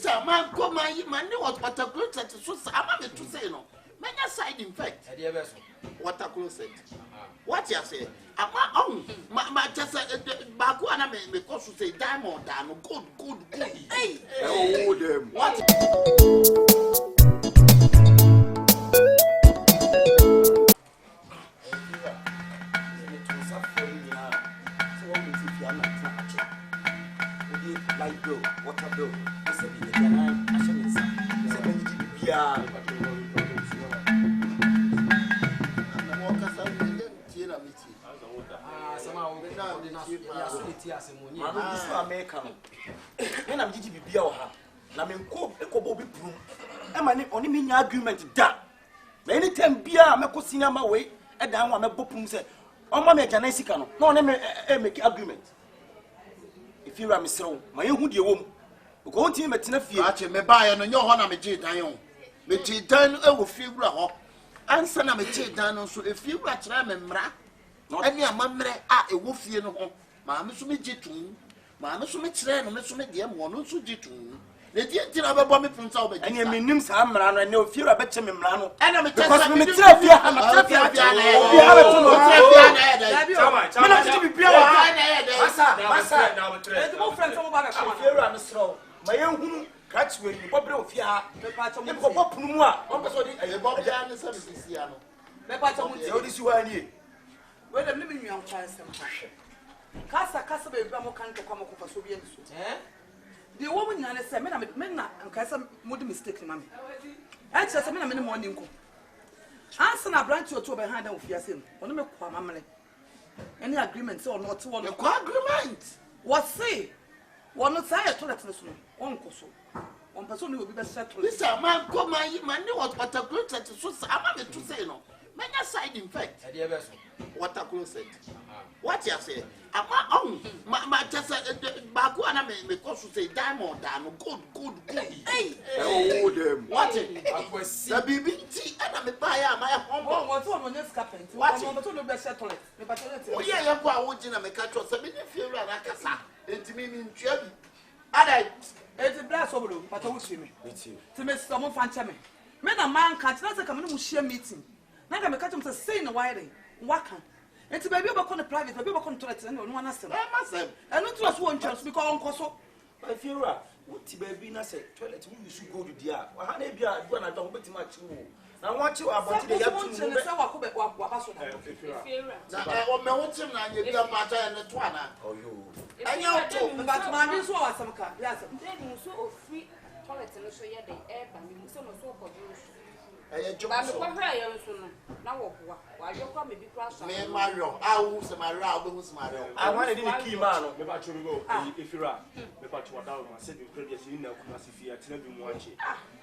Lisa, man, come my man, what a close at so I'm to say no. Many side effect. What a close it. What you say? My just Baguana may cause to say diamond, good. Hey, oh, them. What? Like bill, water bill. I said, I if you are Miss Row, my own dear woman, go to him at Tenafia, me buy and your honor me tea down. Me tea down over few raw. And son of me tea down, so if you are tramembra, not any a mamre, a wolf, you know, Mamma Sumi Jitun, Mamma Sumi Tran, and Sumi dear one, so Jitun. The dear did have a bomb from South, and you mean names Hamran, and no fear about him, Milano, and I'm a Tafia, I'm a Tafia, my own catch with you, Bob Fia, the part of Puma, Bob Luciano. The part of this you are here. Well, I'm living young person. Casa Bamo can't come up for Soviet. The woman and I said, men and Casa would mistake, mammy. And just a minute morning. Answer a branch or two behind of Yasin, on the Mamma. Any agreements or not one agreement? What say? One not say a toilet, one person. One person will be best settled. Listen, man, come my man, what a good set to I'm to say no. Many side effect. What a closet. What you say? My just Baguana may cause to say diamond, good. Hey, oh, them. What? The BBT and I'm a buyer, my home. What's on this carpet? What? I'm to be settled. Oh, yeah, I'm going to make a choice. I mean, if you're a cassa, it's me in Chevy. And it's a blast over, but I will see me. To miss someone fancy me. Men a man can't come in share meeting. Now I'm catching to say no wiring. Waka. And to baby about the private, baby about contracts and one answer. I must have. And not just one chance because Uncle so. If you're up, what baby said, toilet, you should go to the yard. How may be when I don't bet much more. Now, what you are about the young to the oh, you. And you but my news was some kind. Yes, so free toilet and so yeah, the air, but we so much so for you. I wanted to keep man. If you're up, said you previous you know,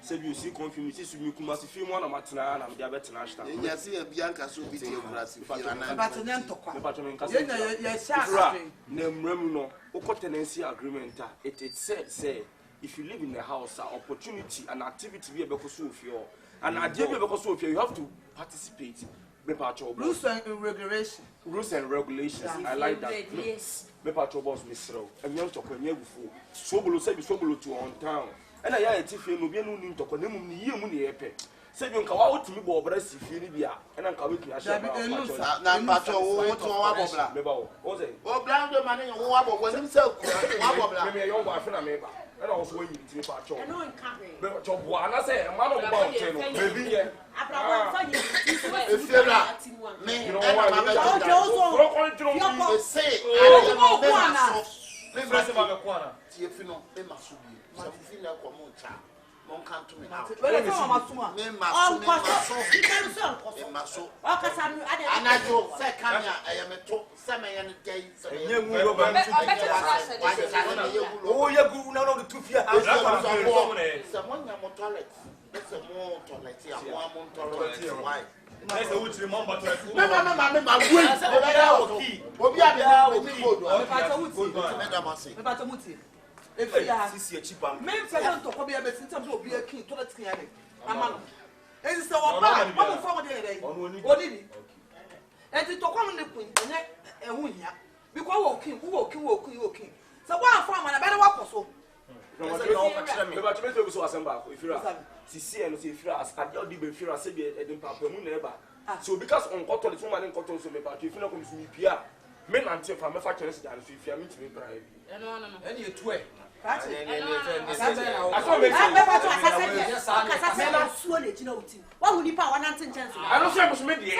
said you see confused, you must feel one of my Matana and the other Ashtown. Yes, Bianca so be tenancy agreement. It said, say, if you live in the house, opportunity and activity be able to solve your. And I did because of you have to participate. Rules and regulations. Rules and regulations. I like that. Yes. Bepacho boss Mr. And young talk when you before. Sobolo said you sobolo to on town. And I had a tiffin will be no need to call them near money epic. Said you come out to me, Bob, if you live and I'm coming to Ashtown. Oh, blind the money and wobble was himself. Maybe a young wife and a neighbor. And also when you to Pacho. I know but your one, I say, a man of about maybe yet. If you're not, me, you know what I say, come to me now. If you are cheap, men tell to come here, but since I'm be a king to the king, among it's so bad. What for the day? Only and to come in the queen and win here because walking. So, one farm and a better walk or so. no me but to me so assemble if you are see and if you are as ade odi be fira say be edin papa mu na eba so because on koto the woman in koto so me but if you no come to me pia me nante fa me fa kere se dan so if you me to me bra bi no any etu e I saw me suo le jina uti wa hu nipa wa nante nchance I don't say me dey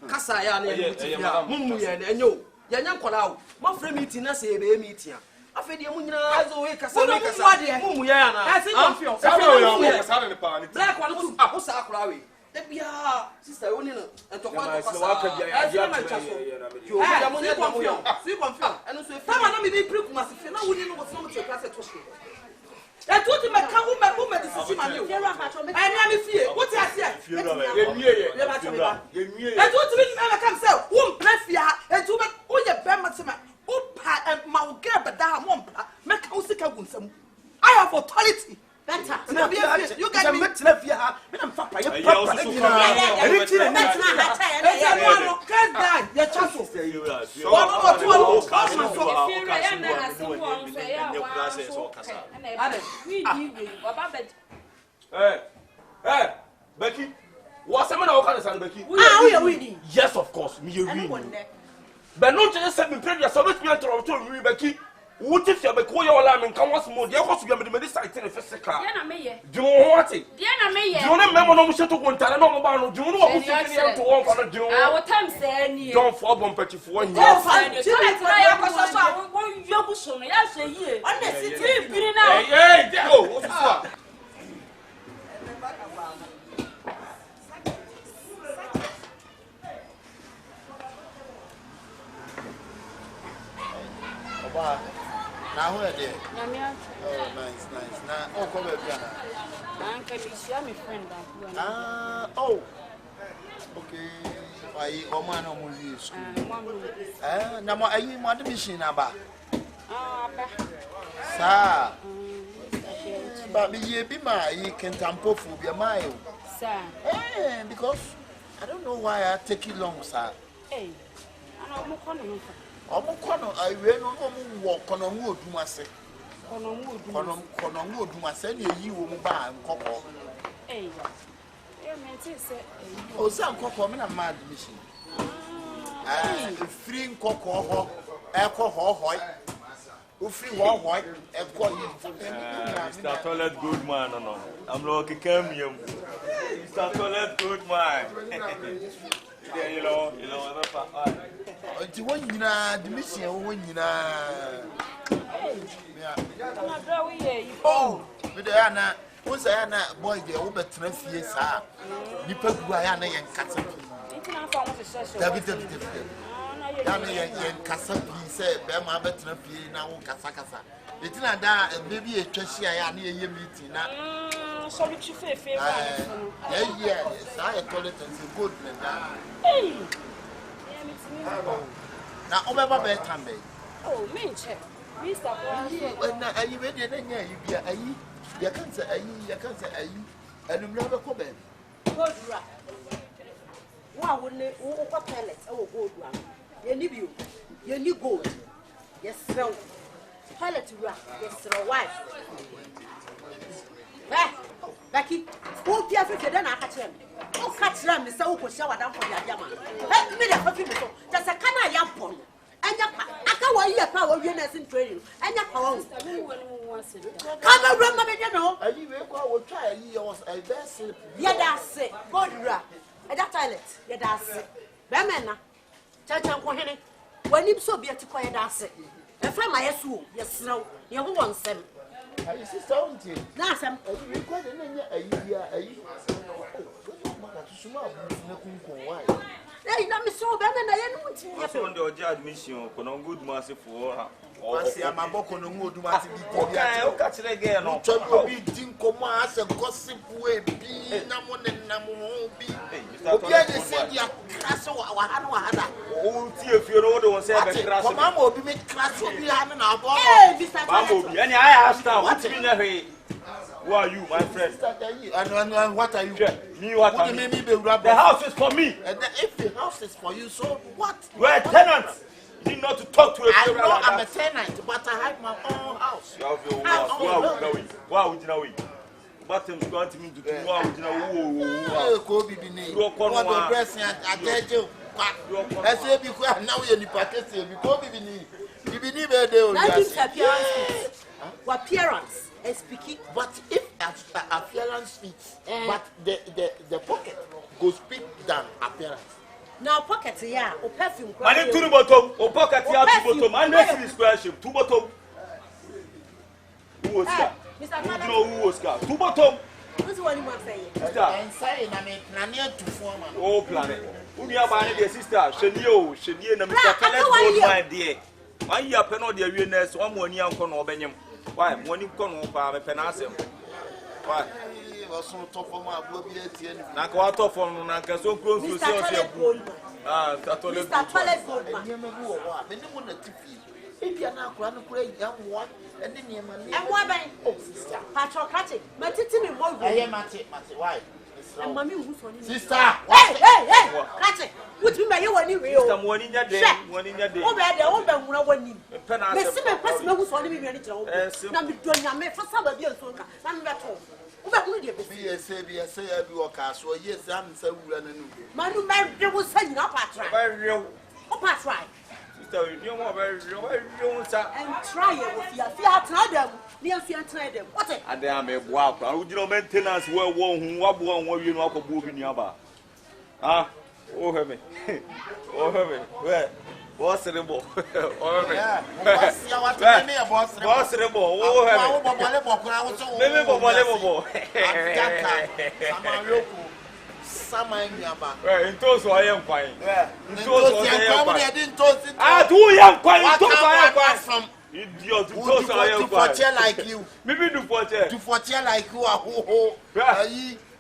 Kasa ya na ya mumu ya na enyo ya nya nkola wo ma fra meeting na se be meeting afedi mu nyina zo we kasa mumu ya na asi confio kasa na pa ni black one tu akosa akora we e bia sister woni no entokwa kasa yo ya mo nya confio si confio eno so fama na me bi priku masife na woni no wo so mo te class to so e tu ti me ka wo me decision ma me o ai na me fie wo ti asia ye e tu ti me na kam say wo mprafia e tu me wo ye be matima wo pa ma wo ge be da mo mpa me ka wo sika gu nsam I have authority better you get me me fie ha me na mfa pa ye papa Becky, what's the matter? Becky? we are winning. Yes, of course, me winning. But not just say me previous service me to Becky. What if you be call your alarm and come once more? There was to be the site in the physical. Do you want it? Do you remember no much to go and tell no about? Do you know what we to walk on a do? Our time saying don't fall on petty for 1 year. Now where there? Oh, nice. Now, oh, come here, I'm friend. oh. Okay. Why, man, I'm moving. Now, are you my machine number? Sir. But me, be my, you can tampo for your mile. Sir. Because I don't know why I take it long, sir. Hey, I don't know. I will not walk on a wood, you must say. Kono wood, must say you will buy and cocoa. Hey, oh, some cocoa, I'm a mad machine. Free cocoa, alcohol, free white, Mr. Toilet good man, no. I'm like a cameo. Mr. Toilet good man. Yeah, you know, until when you know the mission, when you know. Oh, with Anna, was Anna, boy, the over 3 years, sir. You put Guiana and Castle. And Castle, said, Bama better now, Casacasa. It's not that, and maybe a Cheshire near your meeting now. So which you favorite? Yes, I told it as a good man. Hey, now, over bedtime. oh, me check. Are you ready? You can't say, and you never come in. Good rap. One would live over pellets or gold rap. You need gold. Yes, sir. Pellet rap, yes, sir. Wife. Becky, who cares if you don't catch them? Oh, catch them, Mr. Oko shower down for your yama. Let me the fucking just a canna yapon. And I can't wear your power in training. And your power. Come around, you know. You will try a year was a vessel. Yeah, that's it. God rap. And that toilet. Yeah, that's it. Bemena. Chacha Kohene. When you so be at quiet, that's it. And from my soul, yes, no, you want them. I see something. Now, some required a year. Hey, let me so bad and I don't know. Admission, good massive for her. Masi amaboko no mu oduma ti bi ko bi. Okay, o ka kire ge no. Obi din komo ase gossip we bi na mo ne na mo bi. Obi anye se dia kraso wa hada. O ti efie no do won se be kraso. Ko mama obi me kraso bi ha na abo. Mama obi, any I Ashtown, what you na he? Who are you, my friend? And what are you? Me what are you? you? The house is for me. If the house is for you, so what? We're a tenant. You need not to talk to a I know I'm a tenant, but I have my own house. Wow, you know it. But I'm going to meet you. Wow, you know who be the name? You are dressing at Dejo. I say because now you're in the packet, because be the name. You believe it, appearance. Speaking, but if appearance fits, but the pocket goes big than appearance. Now pocket, yeah, or perfume. I need 2 bottom, or pocket, two bottom. I know this question. 2 bottom. Who was that? Mr. Who was that? 2 bottom. This one you must say. And say, I mean, planet to form. Oh, planet. Who you have your sister? Shania, and Mr. Caleb, my dear. 1 year penalty, the 1 year on Benyam. Why? When you come up, I'm a penasem. Why? Was so tough for my baby. Nakwato from Nakaso close to yourself. Ah, that's all. Mr. Toilet Goldman. If you're not going to play young one, and then you're and what by sister? Patrocratic. My titty in one. I am at it, why? And mommy who's on sister. Hey, catch it. What you may you want you real? Some one in your day, one in your day. Oh, bad, the old man will want you. Penasem. The person who's on me, now be doing your man for some of your son. I'm not home. Say, so yes, I'm so Manu, there was saying up at right. Up at right. And try it with your fear, them. Near fear, them. What it? And I am a walk. I would know maintenance well one who were you not a move in Yaba. Ah, oh, heaven. Oh, heaven. Where? What's the ball? Oh, heaven. What's the ball? Oh, heaven. In toast, I am fine. In toast, I didn't toast it. Ah, 2 young quite from idiot. Toast, I am fine. Like you. Maybe do for chair like you are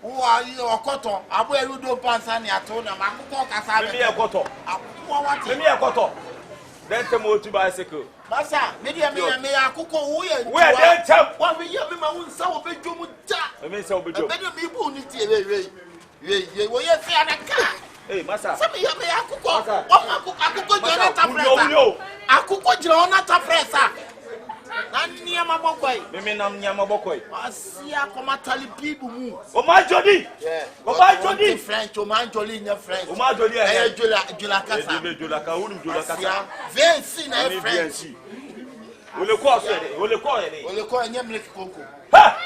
who are you or cotton? I wear you do pants and your tone. I'm a cotton. Let me a cotton. Then come out to bicycle. Massa, maybe I may a cuckoo. Where then tap? What will you have my own soul? I mean, so be better people need to. Hey, Massa. Some of you may have Akuko Jonata Pressa. Nanyama Bokoy. Miminam Yamabokoy. Asia Comatali people move. Oh, my Jody. Oh, my Jody. French, oh, my Jolly, your friend. Oh, my Jody. Julaka. Very seen a French. Will you call it? Will you call it? Will you call a name like Coco? Ha!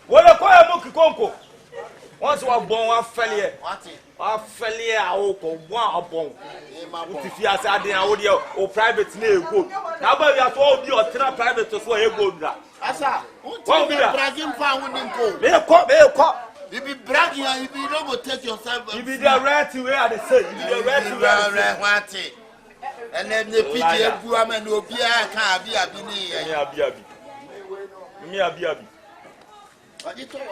Will you call a monkey Conco? Once you are born, I fell here. I fell here. I one born. If you are sad, audio or private name good. Now, but you have told you are private to swear good. Asa, what be bragging for winning gold? May call. You be bragging and you be don't take yourself. You be the right to wear the same. You be the right to wear the same. And then the PJ woman will be a car, be a bini. Me a be. But you told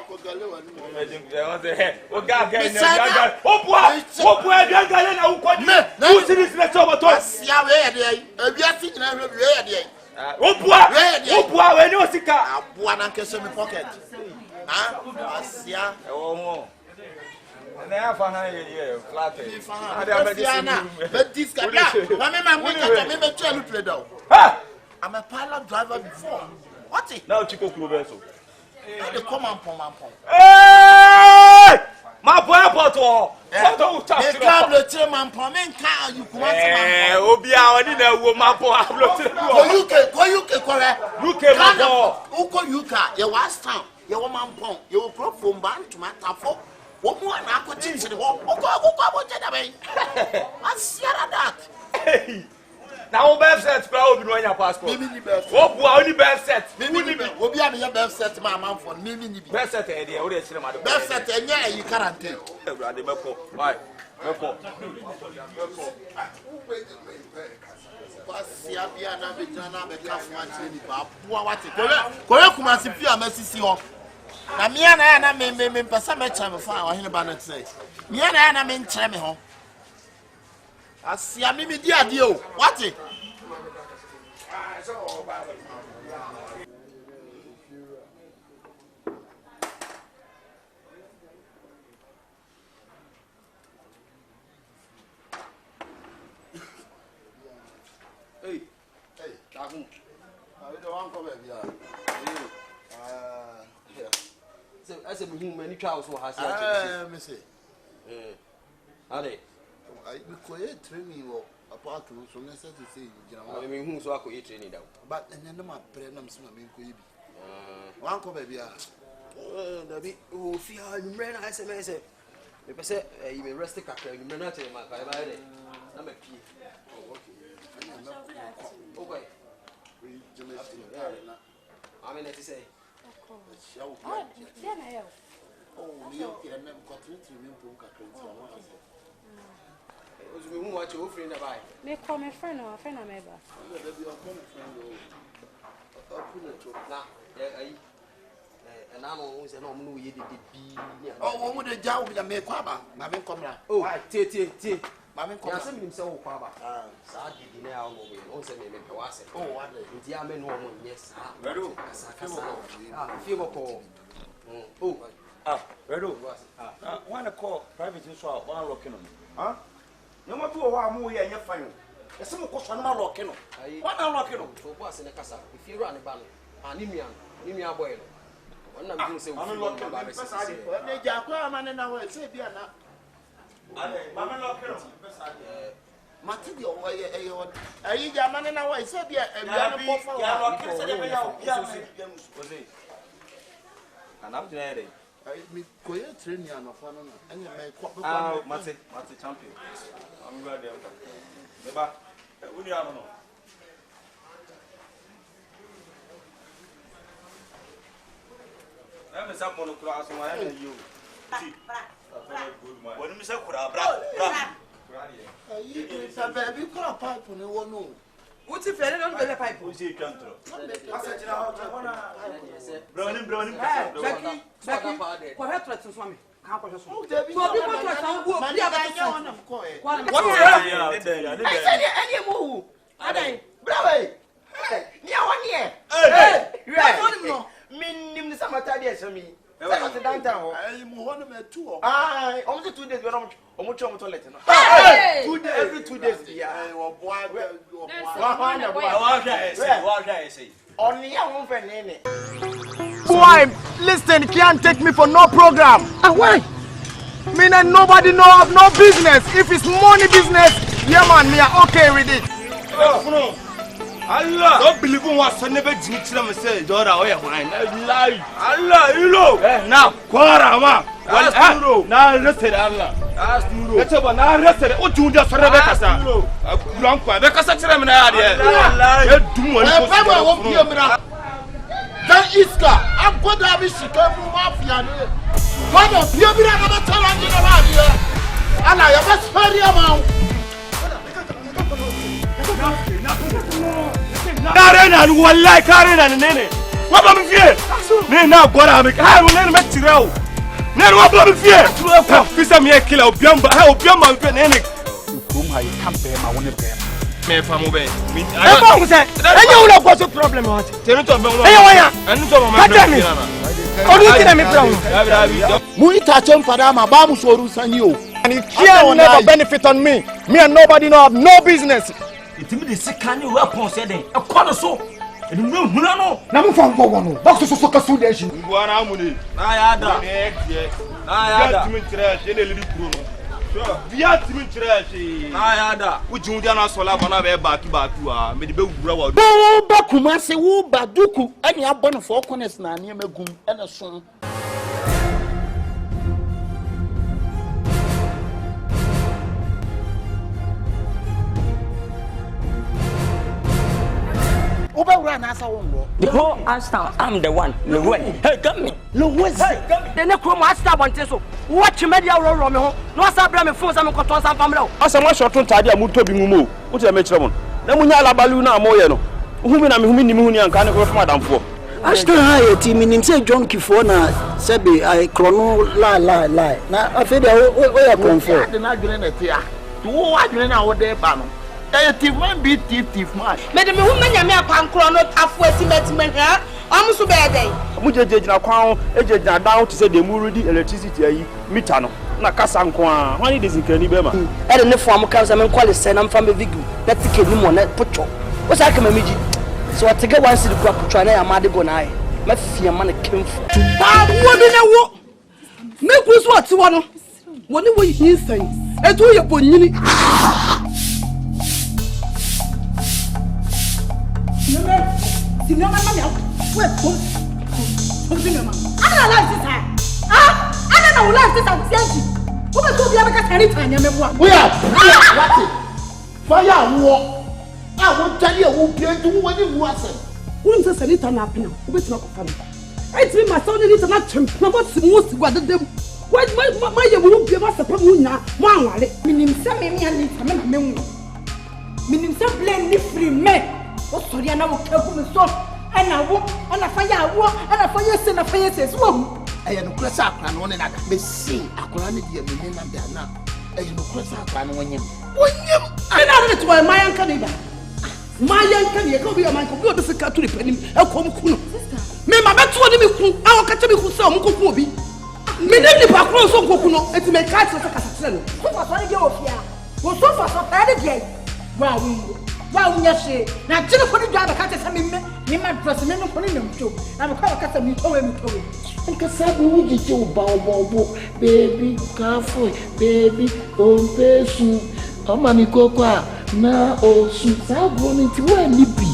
I'm a pilot driver before. What's it? Now Chico Clubeso. They come and pom. Hey! My boy, Poto. They come the chairman pomming car. You come on. Obia, I didn't know my boy. UK, UK, you was town. You were man pom. You will crop from band to my tafo. What more I could teach you? I see that. Now, birth set, proud in your passport. What only birth set? Maybe a me best set my man for me best set idea o dey sire ma de best set enya yi quarantine Ewurade beko why beko Pasia bia na be jana be ka fun ati ni ba boa wate kowe kuma si fi amasisi ho na mia na ya na me pesa me cha me fa wa hene ba na tse mia na ya na me nkyere me ho asia mi di ade o wate Hey, Kaku. I don't want come here. So I said we many trials for has. Me say. Are they? I be quiet training or apart to so necessary to say you know. I mean who so I could eat training down. But and then my prenum so me ko yibi. Wan come here. Da bi o fi ha numre na SMS. Me pese you may rest kakra numre na tell my kai ba dey. Na me pie. Okay. I mean, let's say. Oh, you can never continue to who watch your friend about? me call my friend or a friend of member. Now, and I'm always an old you did be. Oh, what would the job with a make quaba? Mammy come now. Oh, T. Mammy come Send himself quaba. Sadi dinner on the way, also make a was. Oh, what the Yaman woman, yes. Fever call. Oh, Redo one call private so one locking on no matter what I'm here and fine some cost one locking on one locking on so what's in the casa if you run a ban Nimia boy one of them say I'm locking by the Jacqua man and I say Biana. Mamma locking on Matilda, I eat a man and I say Bia and I'm there. I me quiet training on a fan and you make Mate champion. I'm glad there. Never. We are no. I'm a sample of class on my you. What do you say? Baby, call a pipe on the one. What's if I don't get a pipe? Who's your country? Browning. Becky, for her threats and swami. Oh, only 2 days. Every 2 days. Boy, listen, can't take me for no program. Why? Me and nobody know of no business. If it's money business, yeah man, me are okay with it. Allah, don't believe in what son never did to them say, Dora, oh yeah, mine. Allah, you know. Now, Quarama. Now, listen, Allah. That's about now, listen. What you just for Rebecca? Blanco, Rebecca, Then Iska, I'm going to have a Chicago mafia. One of you, I'm not telling you about here. And I have a spare amount. Narena, one like Karen and Nene. What am I fear? Now, what I'm going to make you know. Now, what am I fear? This is me a killer of Biamba. How Biamba and Nene. Whom I can't pay my own pay. Me from away. I don't say. And you know what's the problem? What? Tell me to be one. And to my family. Oh, you tell me from. Muita Chompadama, Babu Soru Sanyo. And it can never benefit on me. Me and nobody know have no business. It will be sick. Can you weapon said a corner so? And no, Namu from Bono. Box of soccer sudation. Guanamuni. Ayada. Ayada. Via Timothy, Ayada, which you don't also have another back to our medical grower. Bakumasi, who Baduku, and you have one of 4 corners now near Megum and a son. Oba na asa wongo. The whole Ashtown, I'm the one. Hey, come me. Louis. The next room Ashtown wants so. Watch media roll me home. No sabra me phones am control some family. Asa ma short on tade amuto bi mumo. Wo te me kire mo. Na munya alabalu na amoye no. Humi na me humi ni mu ni anka ne ko from adamfo. Ashtown ha team nim say John Kifo na sebe I chrono la. Na afede o ya confirm. De na dwene na tia. Wo adwene na wo de ba no. Thief man be thief man. Madam, who many me akwankro no tafo estimatement ha. Amusu be dey. Mu jejejina kwan ejejina down to say the mu ready electricity ayi meter no. Na kasa nko a. Wani de zinkani be ma. E de ne fo am kan say me call say na mfa me vigu. Na tike ni mo na pocho. Wo sa ka mamiji. So what take one city kwa pocho na ya ma de go na ai. Ma fia ma na kemfu. Ba wo bi na wo. Me kru so ati wo no. Woni wo yin san. Etu ye bonyini. Senior mama me wait come senior mama ana la sister ana na wala sister tianti o be so bia be ka tani tanya me boa oya what fire wo a wo tani e wo pientu wo ni wo asem wo nse sanita na apena o be tina ko fa me ai timi ma saw ni na champ na mo si mo si gwa dedem ma ye wo bia ma sepa mo nya mo anwale minim se me mi ani ta me na me wu minim se blame ni free me. O sorry na wo kaku me so ana wo ana fanya wo ana fanya se so aye no kresa akra no ne na be si akra ne dia me na da na aye no kresa akra no wonyem ana ne to my yanka ne ba my yanka ne ka obi o man ko bi o se ka to re panim e ko mku no me ma beto ne me ku a wo ka che me ku se o mku ku obi me ne ni pa kro so nkoku no eti me ka che so ka sa no ko fa so ne ge ofia wo so fa so ta de dia wa wo wa unyashe na jine ko ni dwa ba ka tesa me ma dress me no ko ni namto na me ka ka me towe nka sabu wujije uba baby kafo baby ompesu amani kokwa na osu sabu ni ti wa ni bi